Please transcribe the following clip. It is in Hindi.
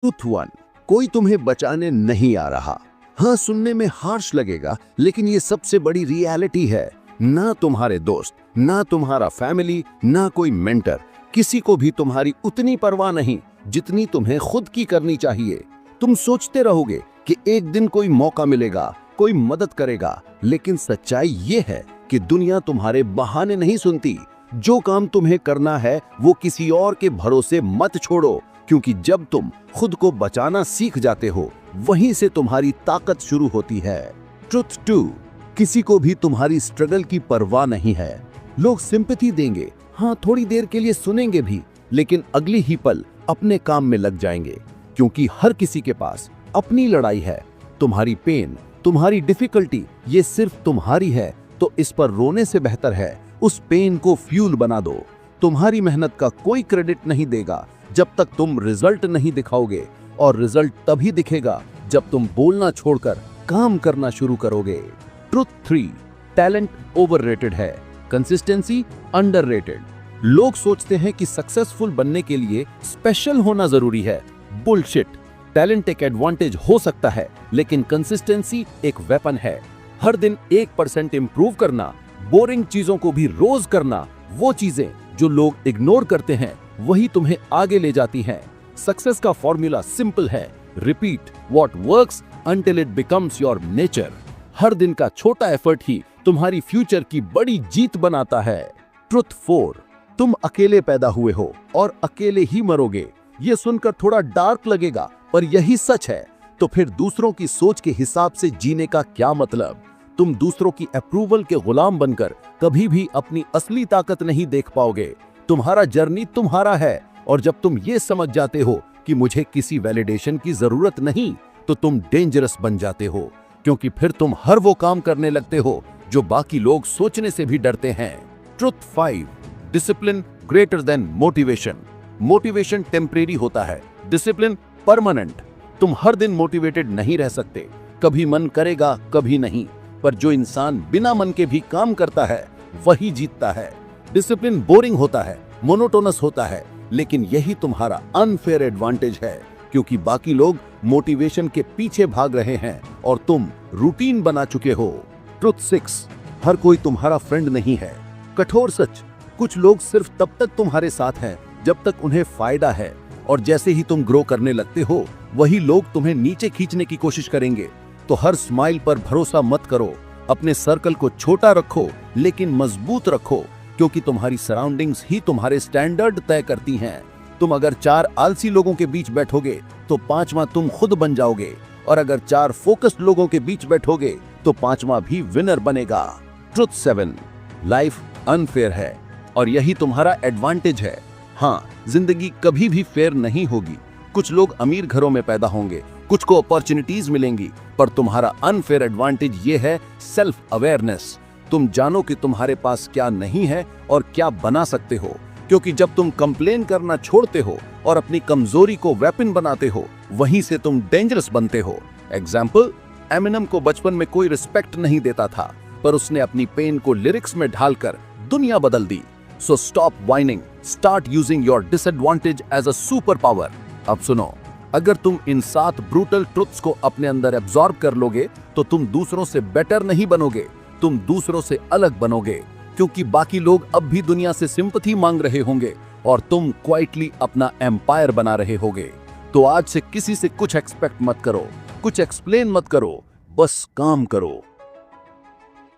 ट्रुथ वन, कोई तुम्हें बचाने नहीं आ रहा। हाँ, सुनने में हार्श लगेगा, लेकिन ये सबसे बड़ी रियलिटी है। ना तुम्हारे दोस्त, ना तुम्हारा फैमिली, ना कोई मेंटर, किसी को भी तुम्हारी उतनी परवाह नहीं जितनी तुम्हें खुद की करनी चाहिए। तुम सोचते रहोगे कि एक दिन कोई मौका मिलेगा, कोई मदद करेगा, लेकिन सच्चाई ये है कि दुनिया तुम्हारे बहाने नहीं सुनती। जो काम तुम्हें करना है वो किसी और के भरोसे मत छोड़ो, क्योंकि जब तुम खुद को बचाना सीख जाते हो, वहीं से तुम्हारी ताकत शुरू होती है। ट्रुथ टू, किसी को भी तुम्हारी स्ट्रगल की परवाह नहीं है। लोग सिंपैथी देंगे, हाँ थोड़ी देर के लिए सुनेंगे भी, लेकिन अगली ही पल अपने काम में लग जाएंगे, क्योंकि हर किसी के पास अपनी लड़ाई है। तुम्हारी पेन, तुम्हारी डिफिकल्टी, ये सिर्फ तुम्हारी है, तो इस पर रोने से बेहतर है उस पेन को फ्यूल बना दो। तुम्हारी मेहनत का कोई क्रेडिट नहीं देगा जब तक तुम रिजल्ट नहीं दिखाओगे, और रिजल्ट तभी दिखेगा जब तुम बोलना छोड़कर काम करना शुरू करोगे। ट्रुथ थ्री, टैलेंट ओवररेटेड है, कंसिस्टेंसी अंडररेटेड। लोग सोचते हैं कि सक्सेसफुल बनने के लिए स्पेशल होना जरूरी है। बुलशिट। टैलेंट एक एडवांटेज हो सकता है, लेकिन कंसिस्टेंसी एक वेपन है। हर दिन 1% इंप्रूव करना, बोरिंग चीजों को भी रोज करना, वो चीजें जो लोग इग्नोर करते हैं वही तुम्हें आगे ले जाती हैं। सक्सेस का फॉर्मूला सिंपल है, repeat what works until it becomes your nature. हर दिन का छोटा एफर्ट ही तुम्हारी फ्यूचर की बड़ी जीत बनाता है। ट्रुथ फोर, तुम अकेले पैदा हुए हो और अकेले ही मरोगे। ये सुनकर थोड़ा डार्क लगेगा, पर यही सच है। तो फिर दूसरों की सोच के हिसाब से जीने का क्या मतलब? तुम दूसरों की अप्रूवल के गुलाम बनकर कभी भी अपनी असली ताकत नहीं देख पाओगे। तुम्हारा जर्नी तुम्हारा है, और जब तुम ये समझ जाते हो कि मुझे किसी वैलिडेशन की जरूरत नहीं, तो तुम डेंजरस बन जाते हो, क्योंकि फिर तुम हर वो काम करने लगते हो जो बाकी लोग सोचने से भी डरते हैं। Truth five, discipline greater than motivation. Motivation temporary होता है, डिसिप्लिन परमानेंट। तुम हर दिन मोटिवेटेड नहीं रह सकते, कभी मन करेगा कभी नहीं, पर जो इंसान बिना मन के भी काम करता है वही जीतता है। डिसिप्लिन बोरिंग होता है, मोनोटोनस होता है, लेकिन यही तुम्हारा अनफेयर एडवांटेज है, क्योंकि बाकी लोग मोटिवेशन के पीछे भाग रहे हैं और तुम रूटीन बना चुके हो। ट्रुथ सिक्स, हर कोई तुम्हारा फ्रेंड नहीं है। कठोर सच, कुछ लोग सिर्फ तब तक तुम्हारे साथ हैं जब तक उन्हें फायदा है, और जैसे ही तुम ग्रो करने लगते हो, वही लोग तुम्हें नीचे खींचने की कोशिश करेंगे। तो हर स्माइल पर भरोसा मत करो। अपने सर्कल को छोटा रखो, लेकिन मजबूत रखो, क्योंकि तुम्हारी सराउंडिंग्स ही तुम्हारे स्टैंडर्ड तय करती हैं। तुम अगर 4 आलसी लोगों के बीच बैठोगे तो 5वां तुम खुद बन जाओगे, और अगर 4 फोकस्ड लोगों के बीच बैठोगे तो 5वां भी विनर बनेगा। ट्रुथ 7, लाइफ अनफेयर है, और यही तुम्हारा एडवांटेज है। हाँ, जिंदगी कभी भी फेयर नहीं होगी। कुछ लोग अमीर घरों में पैदा होंगे, कुछ को अपॉर्चुनिटीज मिलेंगी, पर तुम्हारा अनफेयर एडवांटेज ये है सेल्फ अवेयरनेस। तुम जानो कि तुम्हारे पास क्या नहीं है और क्या बना सकते हो, क्योंकि जब तुम कंप्लेन करना छोड़ते हो और अपनी कमजोरी को वेपन बनाते हो, वहीं से तुम डेंजरस बनते हो। एग्जाम्पल, एमिनम को बचपन में कोई रिस्पेक्ट नहीं देता था, पर उसने अपनी पेन को लिरिक्स में ढालकर दुनिया बदल दी। So stop whining, start using your disadvantage as a super power. अब सुनो, अगर तुम इन 7 ब्रूटल ट्रुथ्स को अपने अंदर एब्जॉर्ब कर लोगे, तो तुम दूसरों से बेटर नहीं बनोगे, तुम दूसरों से अलग बनोगे, क्योंकि बाकी लोग अब भी दुनिया से सिंपैथी मांग रहे होंगे और तुम क्वाइटली अपना एम्पायर बना रहे होगे। तो आज से किसी से कुछ एक्सपेक्ट मत करो, कुछ एक्सप्लेन मत करो, बस काम करो।